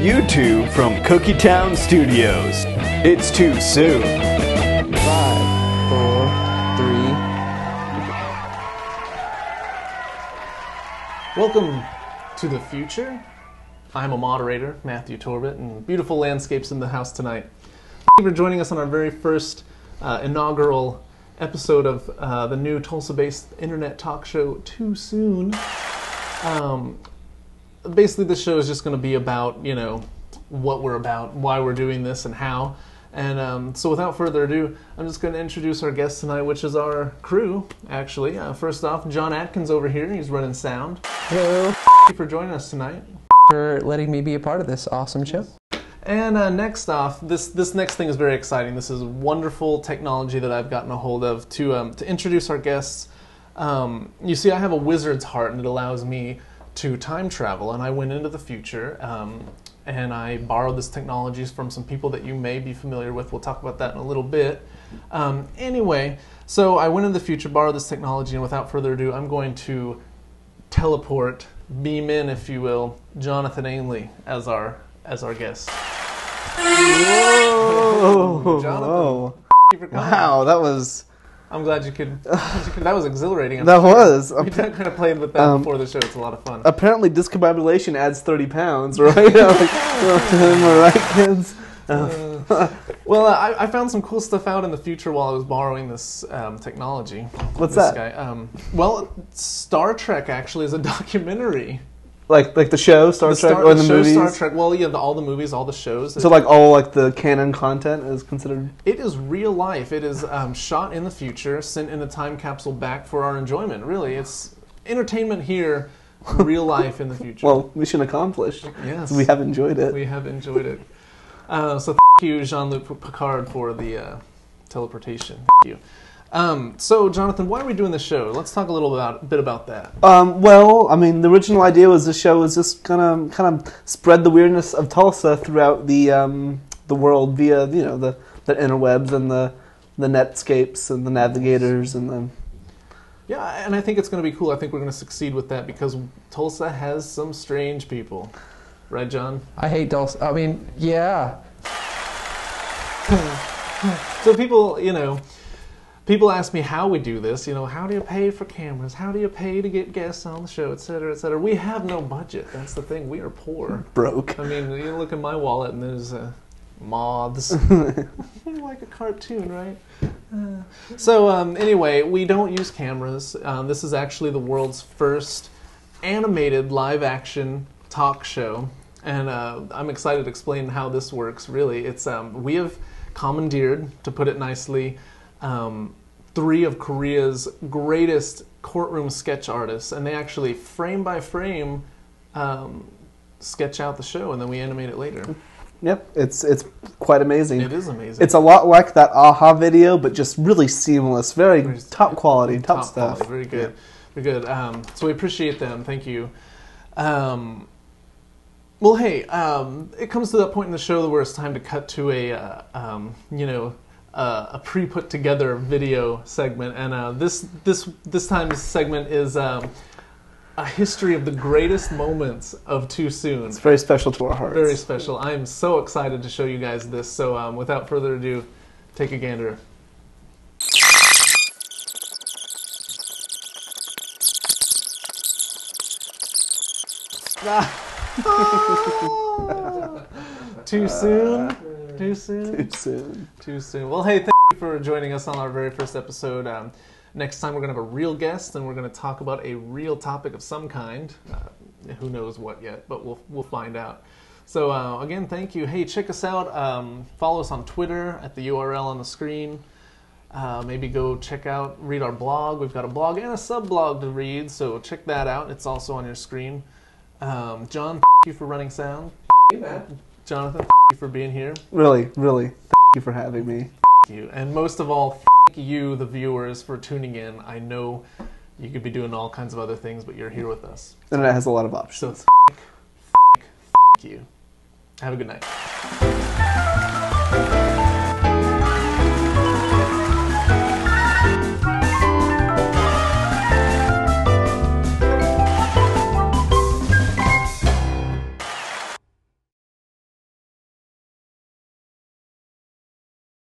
you two from Cookie Town Studios. It's too soon. 5, 4, 3. Welcome to the future. I'm a moderator, Matthew Torbett, and beautiful landscapes in the house tonight. Thank you for joining us on our very first inaugural episode of the new Tulsa-based internet talk show, Too Soon. Basically, this show is just going to be about, what we're about, why we're doing this, and how. And so without further ado, I'm just going to introduce our guest tonight, which is our crew, actually. First off, John Atkins over here. He's running sound. Hello. Thank you for joining us tonight. For letting me be a part of this awesome show. And next off, this next thing is very exciting. This is wonderful technology that I've gotten a hold of to introduce our guests. You see, I have a wizard's heart, and it allows me to time travel. And I went into the future, and I borrowed this technology from some people that you may be familiar with. We'll talk about that in a little bit. Anyway, so I went into the future, borrowed this technology, and without further ado, I'm going to teleport, beam in, if you will, Jonathan Ainley as our guest. Whoa! Jonathan, Whoa. thank you for coming. Wow, that was... I'm glad you could. That was exhilarating. That was. We kind of played with that before the show. It's a lot of fun. Apparently, discombobulation adds 30 pounds, right? Am I right, kids? Well, I found some cool stuff out in the future while I was borrowing this technology. What's this that? Guy. Well, Star Trek actually is a documentary. Like the show, Star Trek, or the show movies? Star Trek. Well, yeah, all the movies, all the shows. So like all like the canon content is considered? It is real life. It is shot in the future, sent in a time capsule back for our enjoyment. Really, it's entertainment here, real life in the future. Well, mission accomplished. Yes. We have enjoyed it. We have enjoyed it. So thank you, Jean-Luc Picard, for the teleportation. Thank you. So, Jonathan, why are we doing this show? Let's talk a little bit about that. Well, I mean, the original idea was the show was just gonna kind of spread the weirdness of Tulsa throughout the world via the interwebs and the netscapes and the navigators and the... Yeah, and I think it's going to be cool. I think we're going to succeed with that because Tulsa has some strange people. Right, John? I hate Tulsa. I mean, yeah. So people ask me how we do this. How do you pay for cameras? How do you pay to get guests on the show, et cetera, et cetera? We have no budget. That's the thing. We are poor. Broke. I mean, you look in my wallet and there's moths. Like a cartoon, right? So anyway, we don't use cameras. This is actually the world's first animated live-action talk show. And I'm excited to explain how this works, really. It's we have commandeered, to put it nicely, 3 of Korea's greatest courtroom sketch artists, and they actually frame by frame sketch out the show, and then we animate it later. Yep, it's quite amazing. It is amazing. It's a lot like that AHA video, but just really seamless, very top quality, top stuff. Quality. Very good, very good. So we appreciate them. Thank you. Well, hey, it comes to that point in the show where it's time to cut to a pre-put together video segment, and this time this segment is a history of the greatest moments of Too Soon. It's very special to our hearts. Very special. I am so excited to show you guys this. So without further ado, take a gander. Too soon? Too soon? Too soon. Too soon. Well, hey, thank you for joining us on our very first episode. Next time we're going to have a real guest, and we're going to talk about a real topic of some kind. Who knows what yet, but we'll find out. So again, thank you. Hey, check us out. Follow us on Twitter at the URL on the screen. Maybe go read our blog. We've got a blog and a sub-blog to read, so check that out. It's also on your screen. John, thank you for running sound. Hey, Matt. Jonathan, thank you for being here. Really, thank you for having me. Thank you. And most of all, thank you, the viewers, for tuning in. I know you could be doing all kinds of other things, but you're here with us. And it has a lot of options. So thank you. Have a good night.